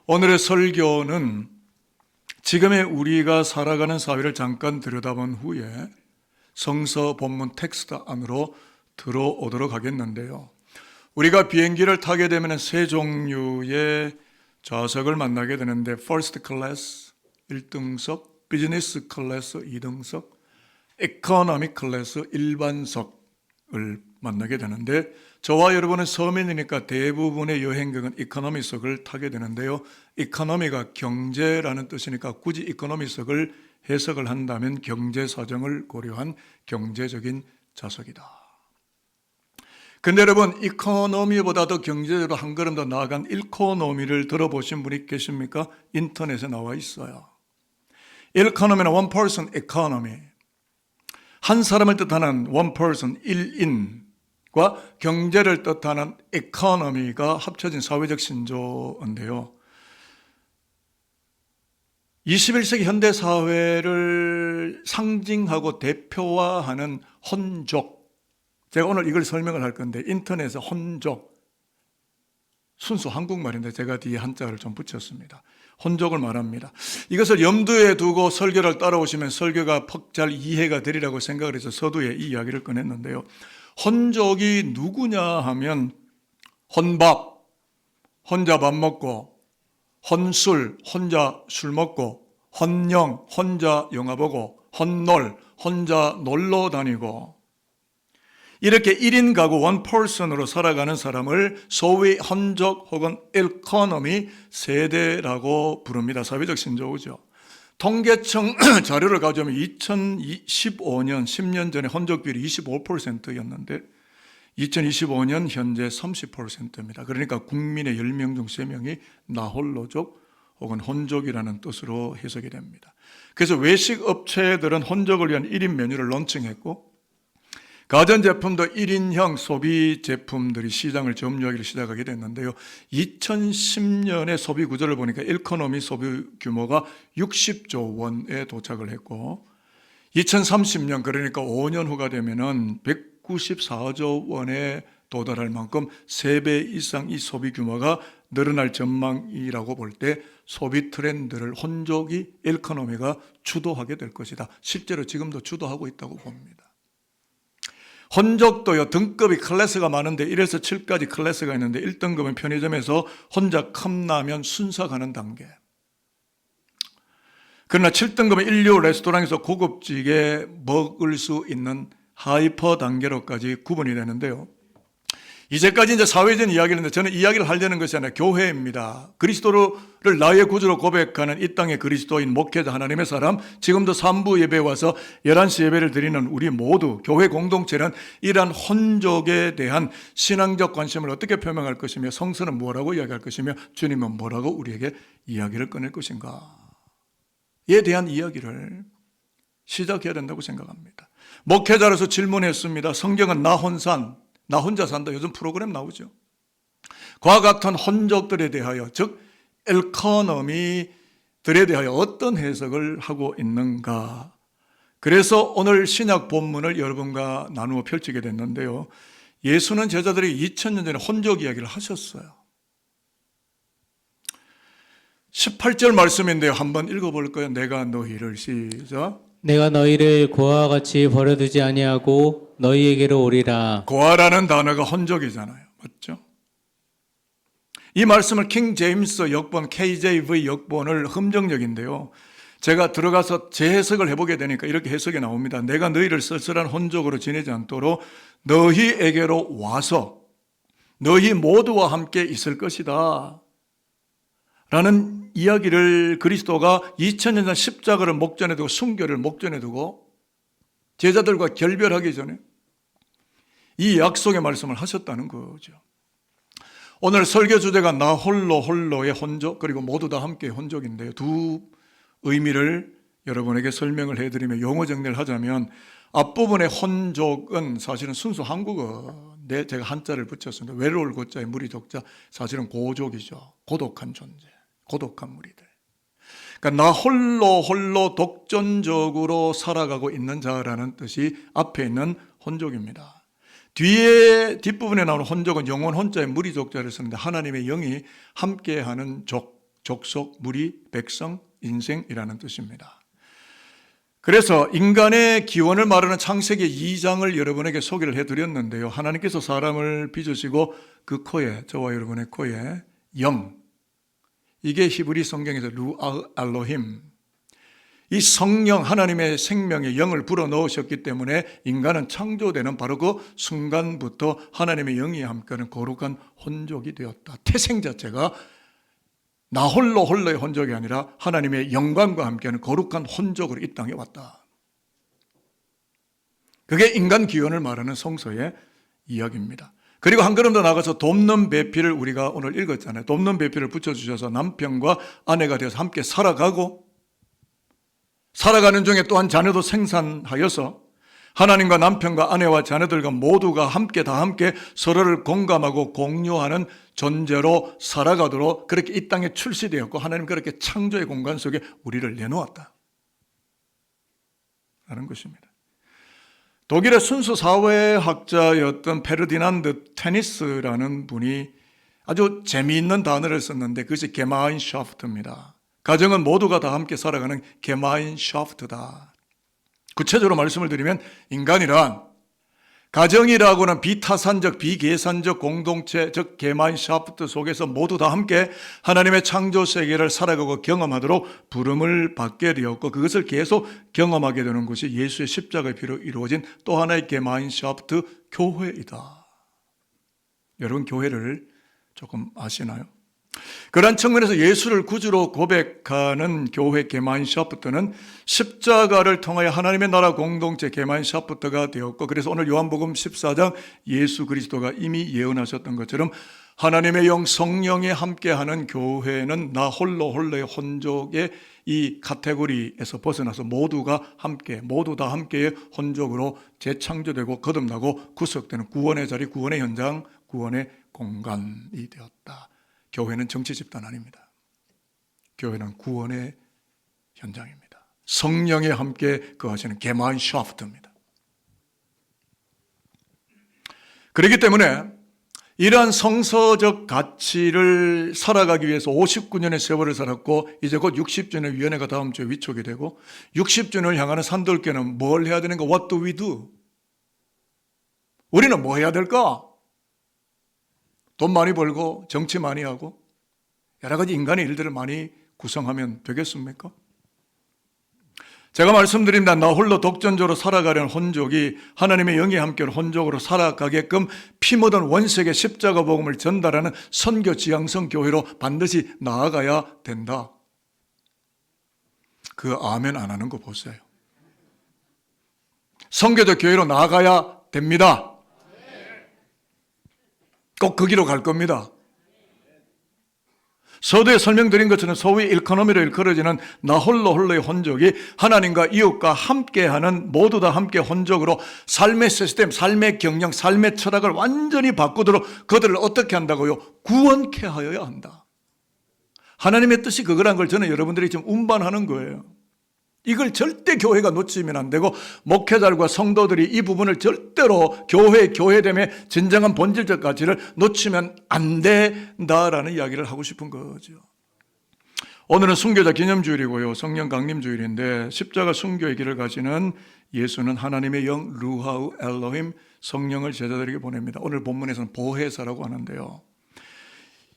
오늘의 설교는 지금의 우리가 살아가는 사회를 잠깐 들여다본 후에 성서 본문 텍스트 안으로 들어오도록 하겠는데요. 우리가 비행기를 타게 되면 세 종류의 좌석을 만나게 되는데 퍼스트 클래스 1등석, 비즈니스 클래스 2등석, 에코노미 클래스 일반석을 만나게 되는데 저와 여러분은 서민이니까 대부분의 여행객은 이코노미석을 타게 되는데요. 이코노미가 경제라는 뜻이니까 굳이 이코노미석을 해석을 한다면 경제 사정을 고려한 경제적인 좌석이다. 근데 여러분, 이코노미보다도 경제적으로 한 걸음 더 나아간 일코노미를 들어보신 분이 계십니까? 인터넷에 나와 있어요. 일코노미는 one person economy, 한 사람을 뜻하는 one person, 1인과 경제를 뜻하는 economy가 합쳐진 사회적 신조어인데요. 21세기 현대사회를 상징하고 대표화하는 혼족, 제가 오늘 이걸 설명을 할 건데 인터넷에 혼족, 순수 한국말인데 제가 뒤에 한자를 좀 붙였습니다. 혼족을 말합니다. 이것을 염두에 두고 설교를 따라오시면 설교가 퍽 잘 이해가 되리라고 생각을 해서 서두에 이 이야기를 꺼냈는데요. 혼족이 누구냐 하면 혼밥, 혼자 밥 먹고, 혼술, 혼자 술 먹고, 혼영, 혼자 영화 보고, 혼놀, 혼자 놀러 다니고, 이렇게 1인 가구 원 퍼슨으로 살아가는 사람을 소위 혼족 혹은 일코노미 세대라고 부릅니다. 사회적 신조어죠. 통계청 자료를 가져오면 2015년 10년 전에 혼족 비율이 25%였는데 2025년 현재 30%입니다. 그러니까 국민의 10명 중 3명이 나홀로족 혹은 혼족이라는 뜻으로 해석이 됩니다. 그래서 외식 업체들은 혼족을 위한 1인 메뉴를 론칭했고 가전제품도 1인형 소비 제품들이 시장을 점유하기를 시작하게 됐는데요. 2010년에 소비 구조를 보니까 일코노미 소비 규모가 60조 원에 도착을 했고 2030년 그러니까 5년 후가 되면은 194조 원에 도달할 만큼 3배 이상 이 소비 규모가 늘어날 전망이라고 볼 때 소비 트렌드를 혼족이 일코노미가 주도하게 될 것이다. 실제로 지금도 주도하고 있다고 봅니다. 혼족도요, 등급이 클래스가 많은데 1에서 7까지 클래스가 있는데 1등급은 편의점에서 혼자 컵라면 순서 가는 단계. 그러나 7등급은 인류 레스토랑에서 고급지게 먹을 수 있는 하이퍼 단계로까지 구분이 되는데요. 이제까지 이제 사회적인 이야기를 했는데 저는 이야기를 하려는 것이 아니라 교회입니다. 그리스도를 나의 구주로 고백하는 이 땅의 그리스도인 목회자 하나님의 사람, 지금도 3부 예배에 와서 11시 예배를 드리는 우리 모두 교회 공동체는 이러한 혼족에 대한 신앙적 관심을 어떻게 표명할 것이며 성서는 뭐라고 이야기할 것이며 주님은 뭐라고 우리에게 이야기를 꺼낼 것인가에 대한 이야기를 시작해야 된다고 생각합니다. 목회자로서 질문했습니다. 성경은 나 혼자 산다. 요즘 프로그램 나오죠. 그와 같은 혼족들에 대하여, 즉 일코노미들에 대하여 어떤 해석을 하고 있는가. 그래서 오늘 신약 본문을 여러분과 나누어 펼치게 됐는데요. 예수는 제자들이 2000년 전에 혼족 이야기를 하셨어요. 18절 말씀인데요. 한번 읽어볼까요? 내가 너희를 시작. 내가 너희를 고아와 같이 버려두지 아니하고 너희에게로 오리라. 고아라는 단어가 혼족이잖아요. 맞죠? 이 말씀을 킹 제임스 역본, KJV 역본을 흠정역인데요. 제가 들어가서 재해석을 해보게 되니까 이렇게 해석이 나옵니다. 내가 너희를 쓸쓸한 혼족으로 지내지 않도록 너희에게로 와서 너희 모두와 함께 있을 것이다 라는 이야기를 그리스도가 2000년 전 십자가를 목전에 두고 순교를 목전에 두고 제자들과 결별하기 전에 이 약속의 말씀을 하셨다는 거죠. 오늘 설교 주제가 나 홀로의 혼족 그리고 모두 다 함께 혼족인데요. 두 의미를 여러분에게 설명을 해드리며 용어 정리를 하자면 앞부분의 혼족은 사실은 순수 한국어인데 제가 한자를 붙였습니다. 외로울 고자에 무리 족자, 사실은 고족이죠. 고독한 존재, 고독한 무리들. 그러니까 나 홀로 독존적으로 살아가고 있는 자라는 뜻이 앞에 있는 혼족입니다. 뒷부분에 나오는 혼족은 영혼 혼자의 무리 족자를 쓰는데 하나님의 영이 함께하는 족, 족속, 무리, 백성, 인생이라는 뜻입니다. 그래서 인간의 기원을 말하는 창세기 2장을 여러분에게 소개를 해드렸는데요. 하나님께서 사람을 빚으시고 그 코에, 저와 여러분의 코에 영, 이게 히브리 성경에서 루아 알로힘, 이 성령 하나님의 생명의 영을 불어넣으셨기 때문에 인간은 창조되는 바로 그 순간부터 하나님의 영이 함께하는 거룩한 혼족이 되었다. 태생 자체가 나 홀로의 혼족이 아니라 하나님의 영광과 함께하는 거룩한 혼족으로 이 땅에 왔다. 그게 인간 기원을 말하는 성서의 이야기입니다. 그리고 한 걸음 더 나가서 돕는 배필을 우리가 오늘 읽었잖아요. 돕는 배필을 붙여주셔서 남편과 아내가 되어서 함께 살아가고 살아가는 중에 또한 자녀도 생산하여서 하나님과 남편과 아내와 자녀들과 모두가 함께 다 함께 서로를 공감하고 공유하는 존재로 살아가도록 그렇게 이 땅에 출시되었고 하나님 그렇게 창조의 공간 속에 우리를 내놓았다 라는 것입니다. 독일의 순수 사회학자였던 페르디난드 테니스라는 분이 아주 재미있는 단어를 썼는데 그것이 게마인샤프트입니다. 가정은 모두가 다 함께 살아가는 게마인샤프트다. 구체적으로 말씀을 드리면 인간이란 가정이라고는 비타산적, 비계산적 공동체, 즉 게마인샤프트 속에서 모두 다 함께 하나님의 창조 세계를 살아가고 경험하도록 부름을 받게 되었고 그것을 계속 경험하게 되는 것이 예수의 십자가의 피로 이루어진 또 하나의 게마인샤프트 교회이다. 여러분 교회를 조금 아시나요? 그런 측면에서 예수를 구주로 고백하는 교회 게마인샤프트는 십자가를 통하여 하나님의 나라 공동체 게마인샤프트가 되었고 그래서 오늘 요한복음 14장 예수 그리스도가 이미 예언하셨던 것처럼 하나님의 영 성령에 함께하는 교회는 나 홀로의 혼족의 이 카테고리에서 벗어나서 모두 다 함께의 혼족으로 재창조되고 거듭나고 구속되는 구원의 자리, 구원의 현장, 구원의 공간이 되었다. 교회는 정치 집단 아닙니다. 교회는 구원의 현장입니다. 성령에 함께 거하시는 게마인샤프트입니다. 그렇기 때문에 이러한 성서적 가치를 살아가기 위해서 59년의 세월을 살았고 이제 곧 60주년 위원회가 다음 주에 위촉이 되고 60주년을 향하는 산돌교는 뭘 해야 되는가? What do we do? 우리는 뭐 해야 될까? 돈 많이 벌고 정치 많이 하고 여러 가지 인간의 일들을 많이 구성하면 되겠습니까? 제가 말씀드립니다. 나 홀로 독전적으로 살아가려는 혼족이 하나님의 영이 함께하는 혼족으로 살아가게끔 피 묻은 원색의 십자가 복음을 전달하는 선교 지향성 교회로 반드시 나아가야 된다. 그 아멘 안 하는 거 보세요. 선교적 교회로 나아가야 됩니다. 꼭 그 길로 갈 겁니다. 서두에 설명드린 것처럼 소위 일코노미로 일컬어지는 나 홀로의 혼족이 하나님과 이웃과 함께하는 모두 다 함께 혼족으로 삶의 시스템, 삶의 경영, 삶의 철학을 완전히 바꾸도록 그들을 어떻게 한다고요? 구원케 하여야 한다. 하나님의 뜻이 그거란 걸 저는 여러분들이 지금 운반하는 거예요. 이걸 절대 교회가 놓치면 안 되고 목회자들과 성도들이 이 부분을 절대로 교회됨의 진정한 본질적 가치를 놓치면 안 된다라는 이야기를 하고 싶은 거죠. 오늘은 순교자 기념주일이고요. 성령 강림주일인데 십자가 순교의 길을 가시는 예수는 하나님의 영 루하우 엘로힘 성령을 제자들에게 보냅니다. 오늘 본문에서는 보혜사라고 하는데요.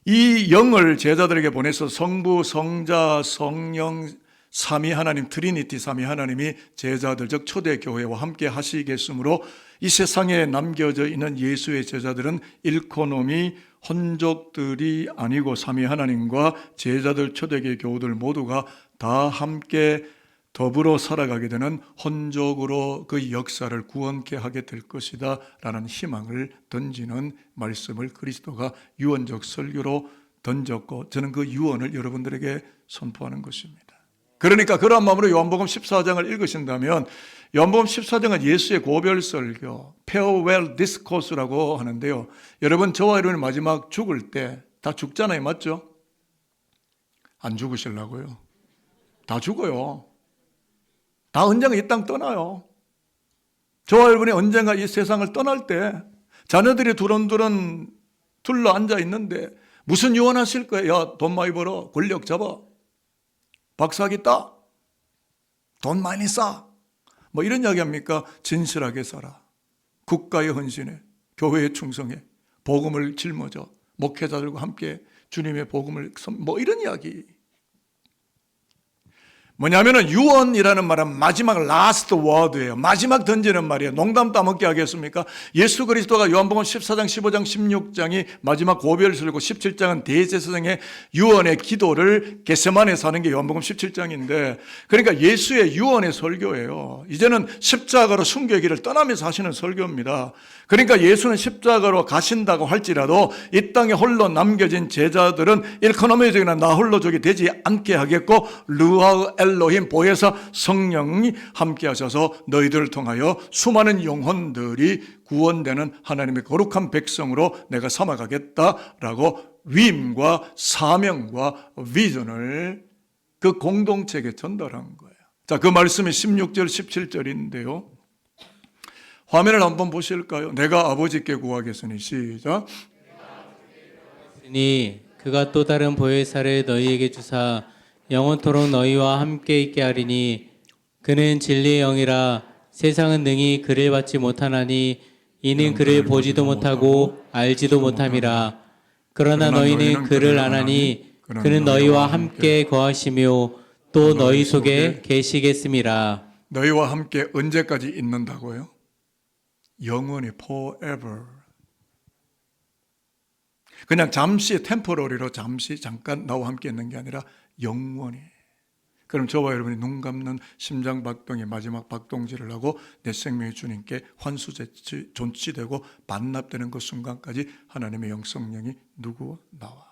이 영을 제자들에게 보내서 성부, 성자, 성령 삼위 하나님, 트리니티 삼위 하나님이 제자들, 즉 초대교회와 함께 하시겠으므로 이 세상에 남겨져 있는 예수의 제자들은 일코노미 혼족들이 아니고 삼위 하나님과 제자들, 초대교회 교우들 모두가 다 함께 더불어 살아가게 되는 혼족으로 그 역사를 구원케 하게 될 것이다 라는 희망을 던지는 말씀을 그리스도가 유언적 설교로 던졌고 저는 그 유언을 여러분들에게 선포하는 것입니다. 그러니까 그런 마음으로 요한복음 14장을 읽으신다면 요한복음 14장은 예수의 고별 설교, 페어웰 디스코스라고 하는데요. 여러분 저와 여러분이 마지막 죽을 때 다 죽잖아요. 맞죠? 안 죽으시려고요. 다 죽어요. 다 언젠가 이 땅 떠나요. 저와 여러분이 언젠가 이 세상을 떠날 때 자녀들이 두런두런 둘러 앉아 있는데 무슨 유언하실 거예요? 야, 돈 많이 벌어. 권력 잡아. 박사학위 따. 돈 많이 쌓아. 뭐 이런 이야기 합니까? 진실하게 살아. 국가에 헌신해. 교회에 충성해. 복음을 짊어져. 목회자들과 함께 주님의 복음을 뭐 이런 이야기. 뭐냐면은 유언이라는 말은 마지막 라스트 워드예요. 마지막 던지는 말이에요. 농담 따먹게 하겠습니까? 예수 그리스도가 요한복음 14장, 15장, 16장이 마지막 고별설고 17장은 대제사장의 유언의 기도를 겟세마네에서 하는 게 요한복음 17장인데, 그러니까 예수의 유언의 설교예요. 이제는 십자가로 순교의 길을 떠나면서 하시는 설교입니다. 그러니까 예수는 십자가로 가신다고 할지라도 이 땅에 홀로 남겨진 제자들은 일코노미적이나 나 홀로족이 되지 않게 하겠고, 르아우 엘로힘 보혜사 성령이 함께 하셔서 너희들을 통하여 수많은 영혼들이 구원되는 하나님의 거룩한 백성으로 내가 삼아가겠다라고 위임과 사명과 비전을 그 공동체에게 전달한 거예요. 자, 그 말씀이 16절 17절인데요. 화면을 한번 보실까요? 내가 아버지께 구하겠으니 시작. 니 그가 또 다른 보혜사를 너희에게 주사 영원토록 너희와 함께 있게 하리니 그는 진리의 영이라 세상은 능히 그를 받지 못하나니 이는 그를 보지도 못하고 알지도 못함이라. 그러나 너희는 그를 아나니 그는 너희와 함께 거하시며 또 너희 속에 계시겠음이라. 너희와 함께 언제까지 있는다고요? 영원히 forever. 그냥 잠시 템포러리로 잠깐 나와 함께 있는 게 아니라 영원히. 그럼 저와 여러분이 눈 감는 심장 박동의 마지막 박동질을 하고 내 생명이 주님께 환수제치 존치되고 반납되는 그 순간까지 하나님의 영성령이 누구와 나와.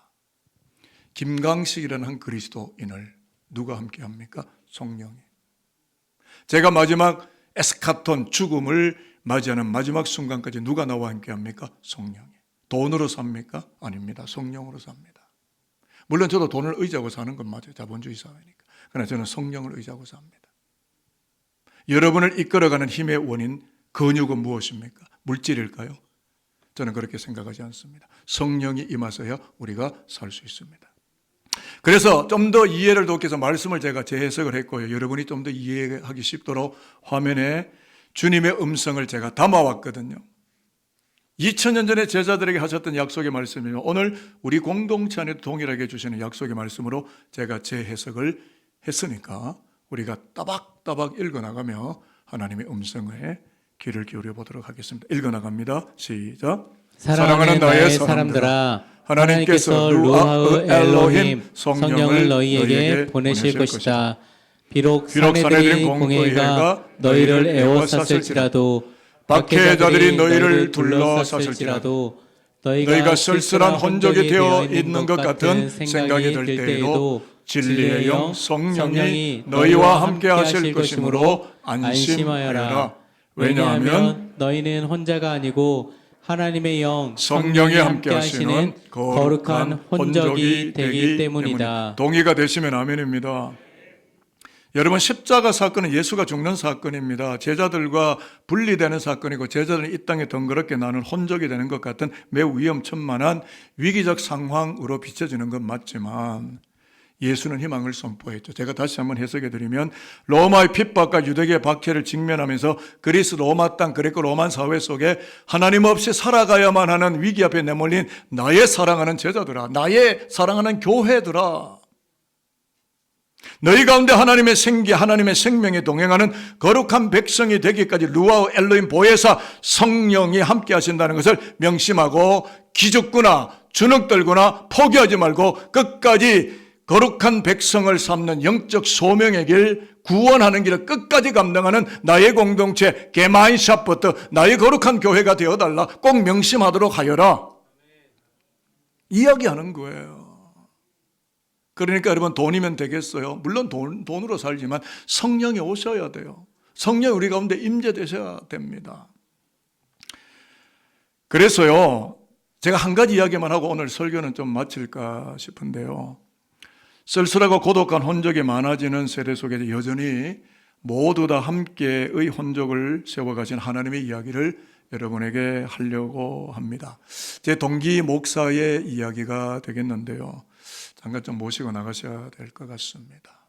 김강식이라는 한 그리스도인을 누가 함께 합니까? 성령이. 제가 마지막 에스카톤 죽음을 맞이하는 마지막 순간까지 누가 나와 함께 합니까? 성령이. 돈으로 삽니까? 아닙니다. 성령으로 삽니다. 물론 저도 돈을 의지하고 사는 건 맞아요. 자본주의 사회니까. 그러나 저는 성령을 의지하고 삽니다. 여러분을 이끌어가는 힘의 원인, 근육은 무엇입니까? 물질일까요? 저는 그렇게 생각하지 않습니다. 성령이 임하셔야 우리가 살 수 있습니다. 그래서 좀 더 이해를 돕기 위해서 말씀을 제가 재해석을 했고요. 여러분이 좀 더 이해하기 쉽도록 화면에 주님의 음성을 제가 담아왔거든요. 2000년 전에 제자들에게 하셨던 약속의 말씀이며 오늘 우리 공동체 안에도 동일하게 주시는 약속의 말씀으로 제가 재해석을 했으니까 우리가 따박따박 읽어나가며 하나님의 음성에 귀를 기울여 보도록 하겠습니다. 읽어나갑니다. 시작. 사랑하는 나의 사람들아, 하나님께서 루하우 엘로힘 성령을 너희에게 보내실 것이다. 비록 사내들인 공회가 너희를 애워쌌을지라도 박해자들이 너희를 둘러쌌을지라도 너희가 쓸쓸한 혼족이 되어 있는 것 같은 생각이 들 때에도 진리의 영 성령이 너희와 함께 하실 것이므로 안심하여라. 왜냐하면 너희는 혼자가 아니고 하나님의 영 성령이 함께 하시는 거룩한 혼적이 되기 때문이다. 동의가 되시면 아멘입니다. 여러분, 십자가 사건은 예수가 죽는 사건입니다. 제자들과 분리되는 사건이고 제자들은 이 땅에 덩그럽게 나는 혼적이 되는 것 같은 매우 위험천만한 위기적 상황으로 비춰지는 건 맞지만 예수는 희망을 선포했죠. 제가 다시 한번 해석해 드리면 로마의 핍박과 유대계의 박해를 직면하면서 그리스 로마 땅 그리고 로만 사회 속에 하나님 없이 살아가야만 하는 위기 앞에 내몰린 나의 사랑하는 제자들아, 나의 사랑하는 교회들아, 너희 가운데 하나님의 생기, 하나님의 생명에 동행하는 거룩한 백성이 되기까지 루아우 엘로힘 보혜사 성령이 함께 하신다는 것을 명심하고 기죽거나 주눅들거나 포기하지 말고 끝까지 거룩한 백성을 삼는 영적 소명의 길, 구원하는 길을 끝까지 감당하는 나의 공동체 게마인샤프트, 나의 거룩한 교회가 되어달라. 꼭 명심하도록 하여라. 이야기하는 거예요. 그러니까 여러분, 돈이면 되겠어요? 물론 돈으로 살지만 성령이 오셔야 돼요. 성령이 우리 가운데 임재되셔야 됩니다. 그래서요, 제가 한 가지 이야기만 하고 오늘 설교는 좀 마칠까 싶은데요. 쓸쓸하고 고독한 혼적이 많아지는 세대 속에 여전히 모두 다 함께의 혼적을 세워가신 하나님의 이야기를 여러분에게 하려고 합니다. 제 동기 목사의 이야기가 되겠는데요. 잠깐 좀 모시고 나가셔야 될 것 같습니다.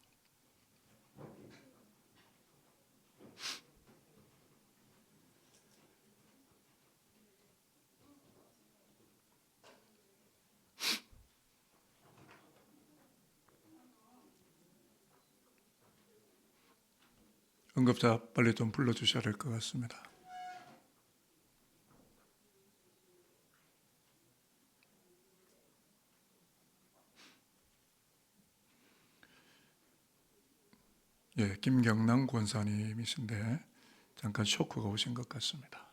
응급자 빨리 좀 불러주셔야 될 것 같습니다. 예, 김경남 권사님이신데 잠깐 쇼크가 오신 것 같습니다.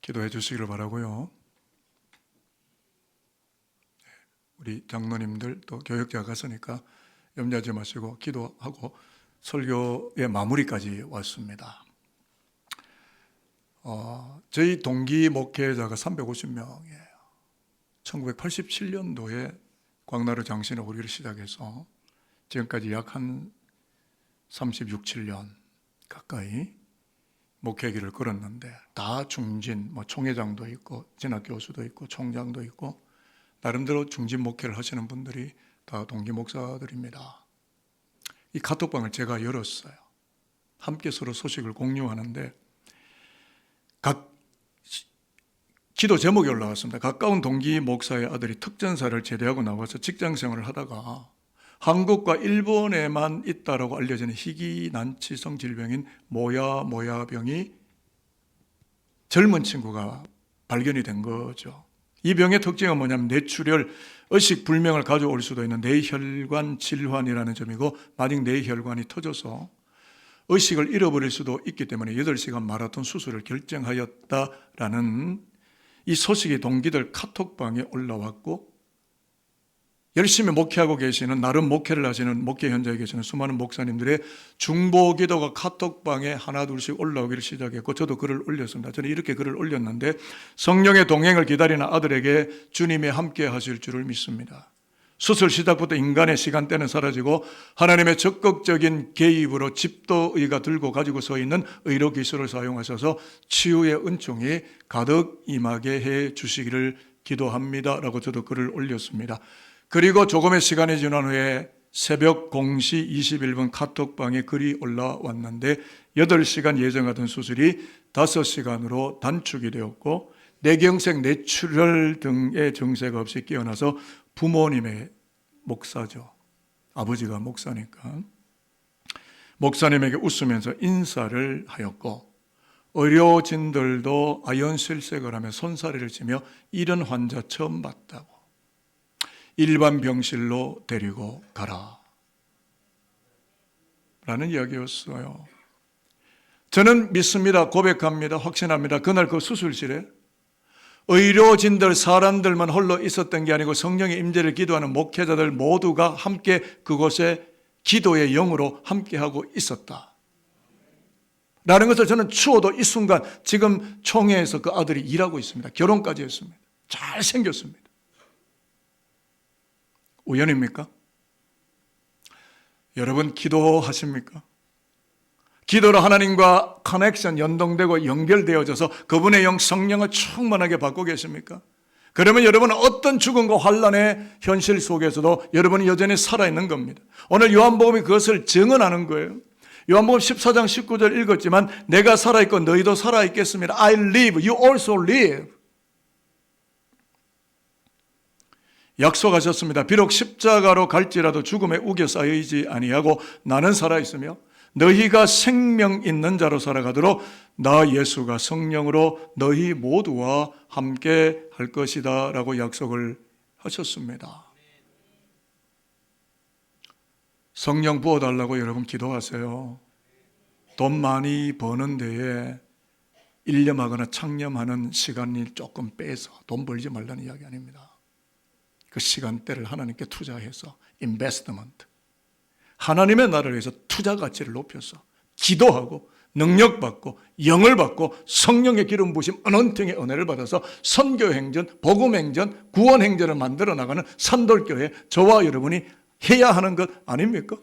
기도해 주시기를 바라고요. 우리 장로님들 또 교역자가 갔으니까 염려하지 마시고 기도하고 설교의 마무리까지 왔습니다. 저희 동기 목회자가 350명이에요. 1987년도에 광나루 장신의 오리를 시작해서 지금까지 약 한 36, 7년 가까이 목회길을 걸었는데 다 중진, 총회장도 있고 진학교수도 있고 총장도 있고 나름대로 중진 목회를 하시는 분들이 다 동기 목사들입니다. 이 카톡방을 제가 열었어요. 함께 서로 소식을 공유하는데 각 기도 제목이 올라왔습니다. 가까운 동기 목사의 아들이 특전사를 제대하고 나와서 직장생활을 하다가 한국과 일본에만 있다라고 알려지는 희귀난치성 질병인 모야병이 젊은 친구가 발견이 된 거죠. 이 병의 특징은 뭐냐면 뇌출혈, 의식불명을 가져올 수도 있는 뇌혈관 질환이라는 점이고 만약 뇌혈관이 터져서 의식을 잃어버릴 수도 있기 때문에 8시간 마라톤 수술을 결정하였다라는 이 소식이 동기들 카톡방에 올라왔고 열심히 목회하고 계시는 나름 목회를 하시는 목회 현장에 계시는 수많은 목사님들의 중보 기도가 카톡방에 하나 둘씩 올라오기를 시작했고 저도 글을 올렸습니다. 저는 이렇게 글을 올렸는데 성령의 동행을 기다리는 아들에게 주님이 함께 하실 줄을 믿습니다. 수술 시작부터 인간의 시간대는 사라지고 하나님의 적극적인 개입으로 집도의가 들고 가지고 서 있는 의료기술을 사용하셔서 치유의 은총이 가득 임하게 해 주시기를 기도합니다 라고 저도 글을 올렸습니다. 그리고 조금의 시간이 지난 후에 새벽 0시 21분 카톡방에 글이 올라왔는데 8시간 예정하던 수술이 5시간으로 단축이 되었고 뇌경색, 뇌출혈 등의 증세가 없이 깨어나서 부모님의 목사죠. 아버지가 목사니까 목사님에게 웃으면서 인사를 하였고 의료진들도 아연실색을 하며 손사래를 치며 이런 환자 처음 봤다고 일반 병실로 데리고 가라 라는 이야기였어요. 저는 믿습니다. 고백합니다. 확신합니다. 그날 그 수술실에 의료진들, 사람들만 홀로 있었던 게 아니고 성령의 임재를 기도하는 목회자들 모두가 함께 그곳에 기도의 영으로 함께하고 있었다 라는 것을 저는 추워도 이 순간 지금 총회에서 그 아들이 일하고 있습니다. 결혼까지 했습니다. 잘생겼습니다. 우연입니까? 여러분 기도하십니까? 기도로 하나님과 커넥션, 연동되고 연결되어져서 그분의 영 성령을 충만하게 받고 계십니까? 그러면 여러분은 어떤 죽음과 환난의 현실 속에서도 여러분이 여전히 살아있는 겁니다. 오늘 요한복음이 그것을 증언하는 거예요. 요한복음 14장 19절 읽었지만 내가 살아있고 너희도 살아있겠습니다. I live, you also live. 약속하셨습니다. 비록 십자가로 갈지라도 죽음에 우겨 쌓이지 아니하고 나는 살아있으며 너희가 생명 있는 자로 살아가도록 나 예수가 성령으로 너희 모두와 함께 할 것이다 라고 약속을 하셨습니다. 성령 부어달라고 여러분 기도하세요. 돈 많이 버는 데에 일념하거나 창념하는 시간을 조금 빼서 돈 벌지 말라는 이야기 아닙니다. 그 시간대를 하나님께 투자해서 인베스트먼트, 하나님의 나라를 위해서 투자 가치를 높여서 기도하고 능력받고 영을 받고 성령의 기름 부으심 어넌팅의 은혜를 받아서 선교행전, 복음행전, 구원행전을 만들어 나가는 산돌교회 저와 여러분이 해야 하는 것 아닙니까?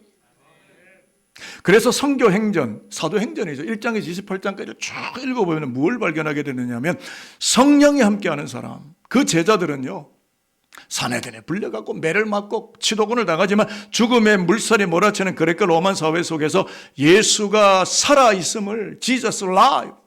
그래서 성교행전, 사도행전이죠. 1장에서 28장까지 쭉 읽어보면 뭘 발견하게 되느냐면 성령이 함께하는 사람, 그 제자들은요, 사내들에 불려갖고 매를 맞고 치도군을 당하지만 죽음의 물살이 몰아치는 그레코 로만 사회 속에서 예수가 살아있음을, Jesus alive,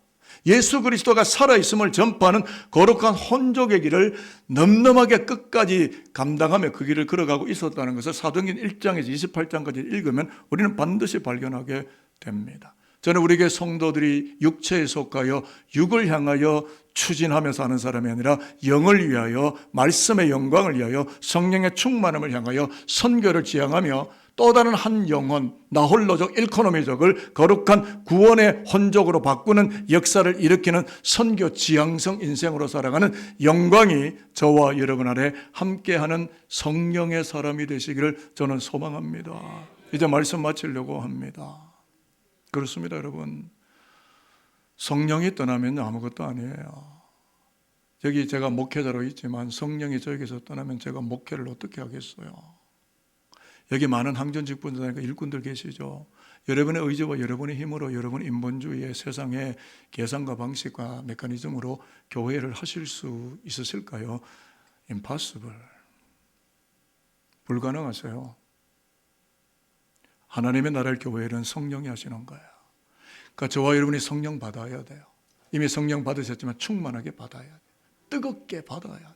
예수 그리스도가 살아있음을 전파하는 거룩한 혼족의 길을 넘넘하게 끝까지 감당하며 그 길을 걸어가고 있었다는 것을 사도행전 1장에서 28장까지 읽으면 우리는 반드시 발견하게 됩니다. 저는 우리 교회 성도들이 육체에 속하여 육을 향하여 추진하며 사는 사람이 아니라 영을 위하여, 말씀의 영광을 위하여, 성령의 충만함을 향하여 선교를 지향하며 또 다른 한 영혼, 나홀로족, 일코노미족을 거룩한 구원의 혼족으로 바꾸는 역사를 일으키는 선교 지향성 인생으로 살아가는 영광이 저와 여러분 안에 함께하는 성령의 사람이 되시기를 저는 소망합니다. 이제 말씀 마치려고 합니다. 그렇습니다, 여러분. 성령이 떠나면 아무것도 아니에요. 여기 제가 목회자로 있지만 성령이 저에게서 떠나면 제가 목회를 어떻게 하겠어요? 여기 많은 항전직분자니까 일꾼들 계시죠. 여러분의 의지와 여러분의 힘으로 여러분 인본주의의 세상의 계산과 방식과 메커니즘으로 교회를 하실 수 있으실까요? Impossible. 불가능하세요. 하나님의 나라의 교회는 성령이 하시는 거예요. 그러니까 저와 여러분이 성령 받아야 돼요. 이미 성령 받으셨지만 충만하게 받아야 돼요. 뜨겁게 받아야 돼요.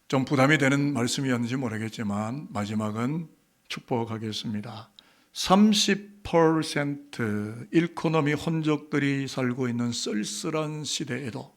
좀 부담이 되는 말씀이었는지 모르겠지만 마지막은 축복하겠습니다. 30% 일코노미 혼족들이 살고 있는 쓸쓸한 시대에도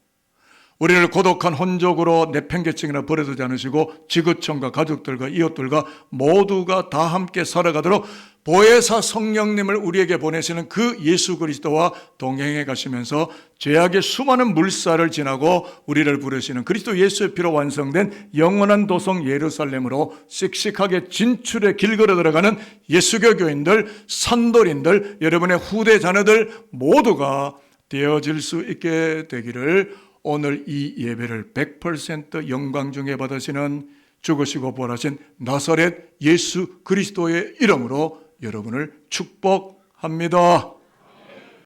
우리를 고독한 혼족으로 내팽개치거나 버려두지 않으시고 지구촌과 가족들과 이웃들과 모두가 다 함께 살아가도록 보혜사 성령님을 우리에게 보내시는 그 예수 그리스도와 동행해 가시면서 죄악의 수많은 물살을 지나고 우리를 부르시는 그리스도 예수의 피로 완성된 영원한 도성 예루살렘으로 씩씩하게 진출의 길 걸어 들어가는 예수교 교인들, 산돌인들, 여러분의 후대 자녀들 모두가 되어질 수 있게 되기를 오늘 이 예배를 100% 영광 중에 받으시는 죽으시고 부활하신 나사렛 예수 그리스도의 이름으로 여러분을 축복합니다.